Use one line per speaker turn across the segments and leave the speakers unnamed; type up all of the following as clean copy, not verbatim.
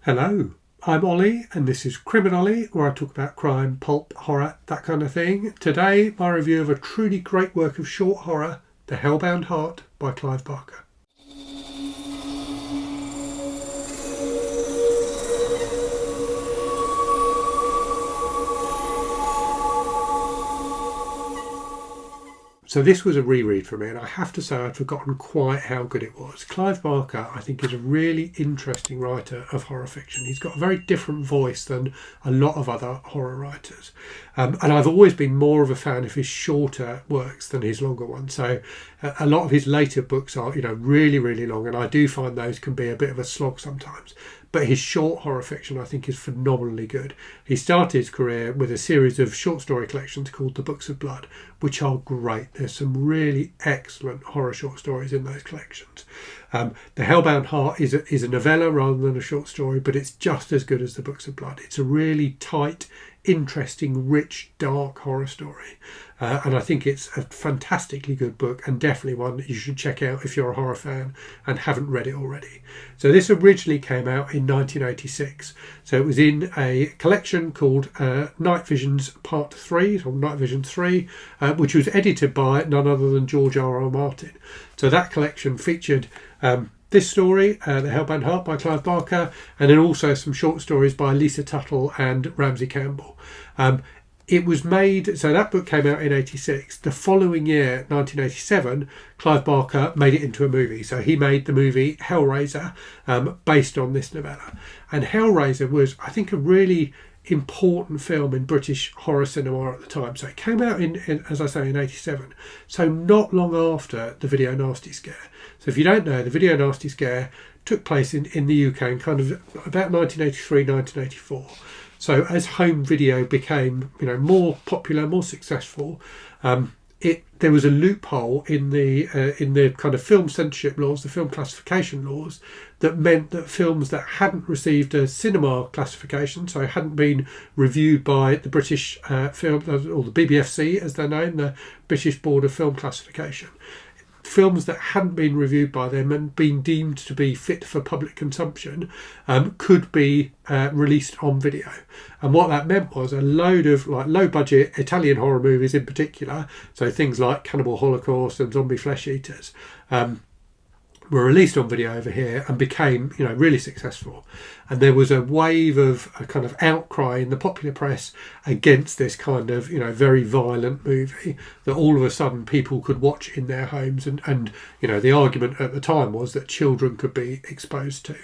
Hello, I'm Ollie and this is Criminally, where I talk about crime, pulp, horror, that kind of thing. Today, my review of a truly great work of short horror, The Hellbound Heart by Clive Barker. So this was a reread for me, and I have to say I'd forgotten quite how good it was. Clive Barker, I think, is a really interesting writer of horror fiction. He's got a very different voice than a lot of other horror writers. And I've always been more of a fan of his shorter works than his longer ones. So a lot of his later books are, really, really long, and I do find those can be a bit of a slog sometimes. But his short horror fiction, I think, is phenomenally good. He started his career with a series of short story collections called The Books of Blood, which are great. There's some really excellent horror short stories in those collections. The Hellbound Heart is a novella rather than a short story, but it's just as good as The Books of Blood. It's a really tight, interesting, rich, dark horror story. And I think it's a fantastically good book, and definitely one that you should check out if you're a horror fan and haven't read it already. So this originally came out in 1986. So it was in a collection called Night Visions Part 3, or Night Vision 3, which was edited by none other than George R.R. Martin. So that collection featured this story, The Hellbound Heart by Clive Barker, and then also some short stories by Lisa Tuttle and Ramsey Campbell. It was made, so that book came out in 86. The following year, 1987, Clive Barker made it into a movie. So he made the movie Hellraiser based on this novella. And Hellraiser was, I think, a really important film in British horror cinema at the time. So it came out in as I say, in 87. So not long after the Video Nasty Scare. So if you don't know, the Video Nasty Scare took place in the UK in kind of about 1983, 1984. So as home video became, more popular, more successful, there was a loophole in the kind of film censorship laws, the film classification laws, that meant that films that hadn't received a cinema classification, so hadn't been reviewed by the British film, or the BBFC as they're known, the British Board of Film Classification. Films that hadn't been reviewed by them and been deemed to be fit for public consumption could be released on video. And what that meant was a load of low budget Italian horror movies in particular, so things like Cannibal Holocaust and Zombie Flesh Eaters, were released on video over here and became, really successful. And there was a wave of a kind of outcry in the popular press against this kind of, very violent movie that all of a sudden people could watch in their homes. And the argument at the time was that children could be exposed to.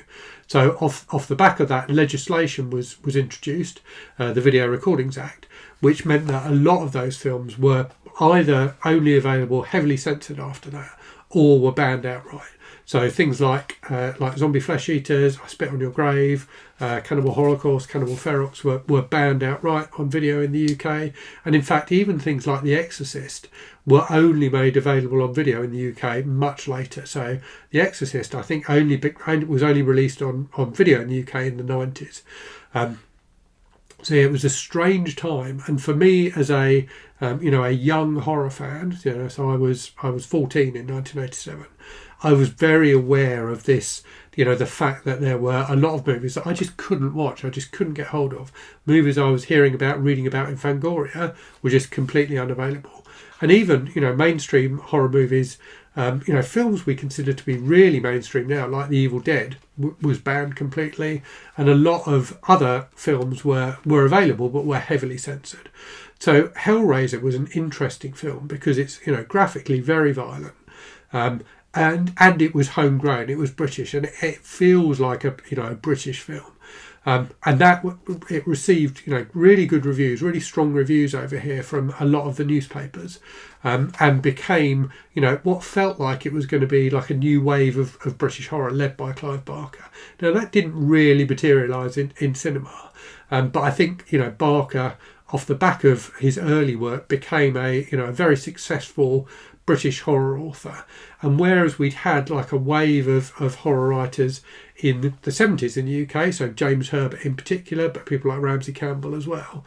So off the back of that, legislation was introduced, the Video Recordings Act, which meant that a lot of those films were either only available heavily censored after that, or were banned outright. So things like Zombie Flesh Eaters, I Spit on Your Grave, Cannibal Holocaust, Cannibal Ferox were banned outright on video in the UK. And in fact, even things like The Exorcist were only made available on video in the UK much later. So The Exorcist, I think, was only released on video in the UK in the 90s. So it was a strange time, and for me as a young horror fan, so I was 14 in 1987. I was very aware of this, the fact that there were a lot of movies that I just couldn't watch, I just couldn't get hold of. Movies I was hearing about, reading about in Fangoria were just completely unavailable. And even, mainstream horror movies, films we consider to be really mainstream now, like The Evil Dead, was banned completely. And a lot of other films were available, but were heavily censored. So Hellraiser was an interesting film because it's, graphically very violent. And it was homegrown, it was British, and it feels like a British film. And that it received really good reviews, really strong reviews over here from a lot of the newspapers, and became what felt like it was going to be like a new wave of British horror led by Clive Barker. Now that didn't really materialise in cinema, but I think Barker, off the back of his early work, became a very successful British horror author. And whereas we'd had like a wave of horror writers in the 70s in the UK, so James Herbert in particular, but people like Ramsey Campbell as well,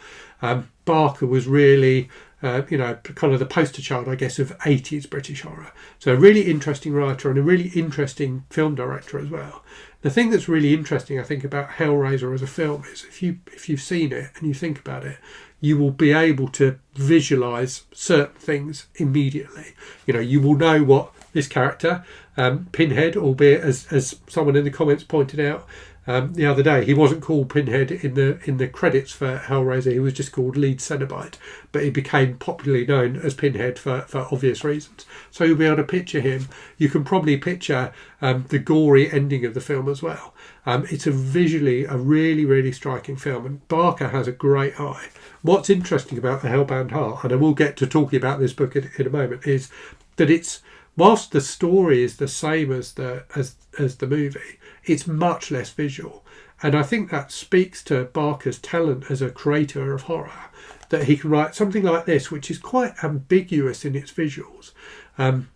Barker was really kind of the poster child, I guess, of 80s British horror. So a really interesting writer and a really interesting film director as well. the thing that's really interesting, I think, about Hellraiser as a film is if you've seen it and you think about it, you will be able to visualise certain things immediately. You know, you will know what this character, Pinhead, albeit as someone in the comments pointed out the other day, he wasn't called Pinhead in the credits for Hellraiser. He was just called Lead Cenobite, but he became popularly known as Pinhead for obvious reasons. So you'll be able to picture him. You can probably picture the gory ending of the film as well. It's visually a really, really striking film, and Barker has a great eye. What's interesting about the Hellbound Heart, and I will get to talking about this book in a moment, is that it's, whilst the story is the same as the movie, it's much less visual. And I think that speaks to Barker's talent as a creator of horror, that he can write something like this, which is quite ambiguous in its visuals, and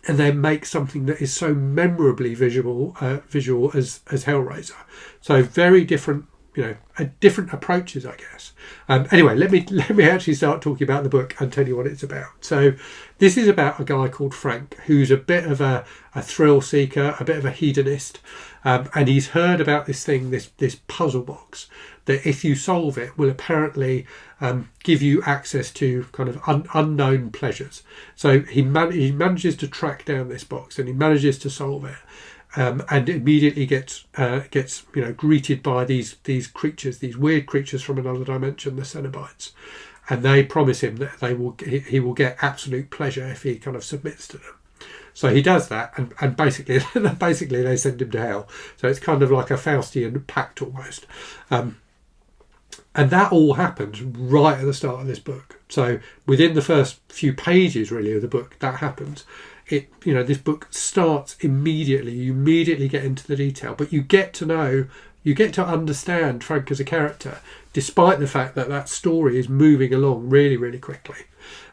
then make something that is so memorably visual as Hellraiser. So very different, different approaches, I guess. Anyway, let me actually start talking about the book and tell you what it's about. So this is about a guy called Frank, who's a bit of a thrill seeker, a bit of a hedonist, and he's heard about this thing, this puzzle box, that if you solve it will apparently give you access to kind of unknown pleasures. So he manages to track down this box, and he manages to solve it. And immediately gets greeted by these creatures, these weird creatures from another dimension, the Cenobites, and they promise him that he will get absolute pleasure if he kind of submits to them. So he does that, and basically they send him to hell. So it's kind of like a Faustian pact almost, and that all happens right at the start of this book. So within the first few pages, really, of the book, that happens. This book starts immediately. You immediately get into the detail, but you get to understand Frank as a character, despite the fact that story is moving along really, really quickly.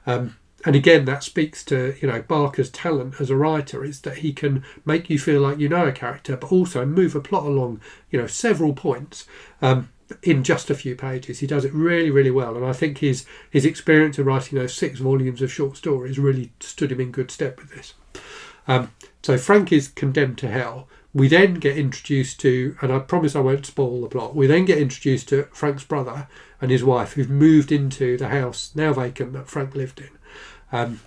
And again, that speaks to Barker's talent as a writer, is that he can make you feel like you know a character, but also move a plot along, several points. In just a few pages. He does it really, really well, and I think his experience of writing those 6 volumes of short stories really stood him in good stead with this. So Frank is condemned to hell. We then get introduced to, and I promise I won't spoil the plot, we then get introduced to Frank's brother and his wife, who've moved into the house, now vacant, that Frank lived in. And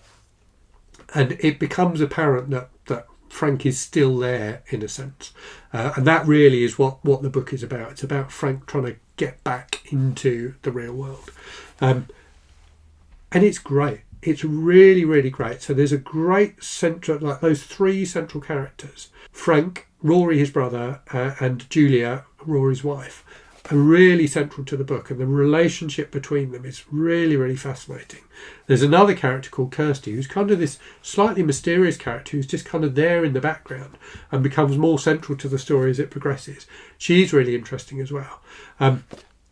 it becomes apparent that Frank is still there, in a sense, and that really is what the book is about. It's about Frank trying to get back into the real world, and it's great. It's really, really great. So there's a great central, like those 3 central characters: Frank, Rory, his brother, and Julia, Rory's wife, are really central to the book, and the relationship between them is really, really fascinating. There's another character called Kirsty, who's kind of this slightly mysterious character who's just kind of there in the background and becomes more central to the story as it progresses. She's really interesting as well.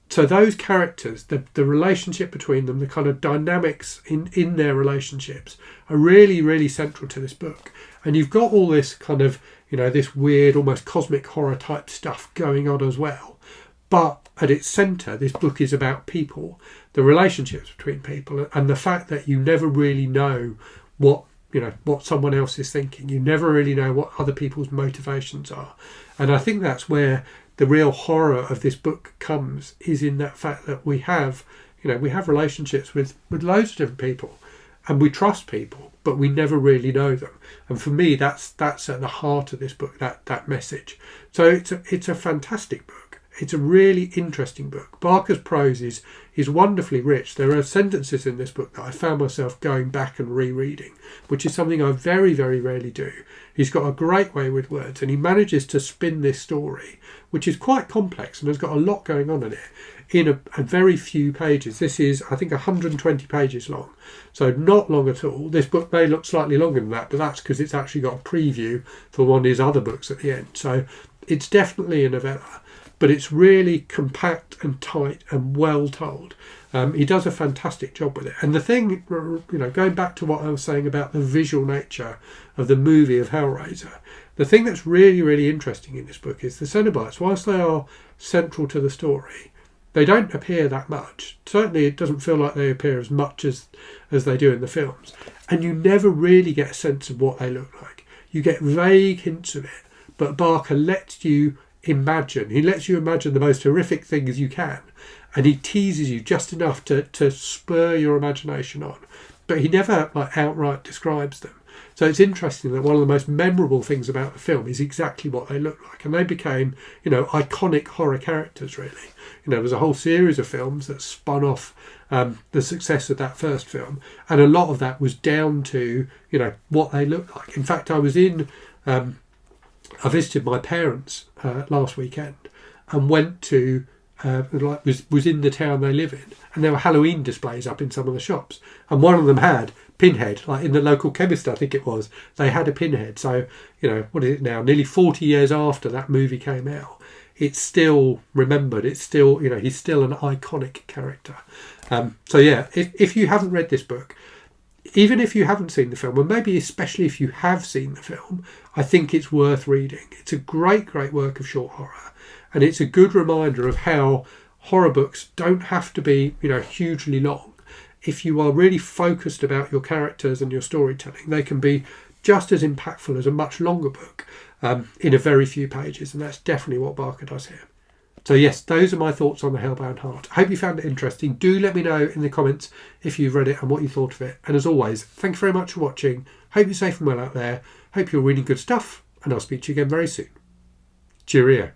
So those characters, the relationship between them, the kind of dynamics in their relationships are really, really central to this book. And you've got all this kind of, this weird, almost cosmic horror type stuff going on as well. But at its centre, this book is about people, the relationships between people, and the fact that you never really know what someone else is thinking. You never really know what other people's motivations are. And I think that's where the real horror of this book comes, is in that fact that we have relationships with loads of different people, and we trust people, but we never really know them. And for me, that's at the heart of this book, that message. So it's a fantastic book. It's a really interesting book. Barker's prose is wonderfully rich. There are sentences in this book that I found myself going back and rereading, which is something I very, very rarely do. He's got a great way with words, and he manages to spin this story, which is quite complex and has got a lot going on in it, in a very few pages. This is, I think, 120 pages long, so not long at all. This book may look slightly longer than that, but that's because it's actually got a preview for one of his other books at the end. So it's definitely a novella, but it's really compact and tight and well told. He does a fantastic job with it. And the thing, going back to what I was saying about the visual nature of the movie of Hellraiser, the thing that's really, really interesting in this book is the Cenobites, whilst they are central to the story, they don't appear that much. Certainly it doesn't feel like they appear as much as they do in the films. And you never really get a sense of what they look like. You get vague hints of it, but Barker lets you imagine. He lets you imagine the most horrific things you can, and he teases you just enough to spur your imagination on. But he never outright describes them. So it's interesting that one of the most memorable things about the film is exactly what they look like. And they became, iconic horror characters, really. There was a whole series of films that spun off the success of that first film. And a lot of that was down to, what they looked like. In fact, I visited my parents last weekend and went to, was in the town they live in. And there were Halloween displays up in some of the shops. And one of them had Pinhead, like in the local chemist, I think it was. They had a Pinhead. So, what is it now? Nearly 40 years after that movie came out, it's still remembered. It's still, he's still an iconic character. So yeah, if you haven't read this book, even if you haven't seen the film, and maybe especially if you have seen the film, I think it's worth reading. It's a great, great work of short horror. And it's a good reminder of how horror books don't have to be, hugely long. If you are really focused about your characters and your storytelling, they can be just as impactful as a much longer book in a very few pages. And that's definitely what Barker does here. So yes, those are my thoughts on the Hellbound Heart. I hope you found it interesting. Do let me know in the comments if you've read it and what you thought of it. And as always, thank you very much for watching. Hope you're safe and well out there. Hope you're reading good stuff. And I'll speak to you again very soon. Cheerio.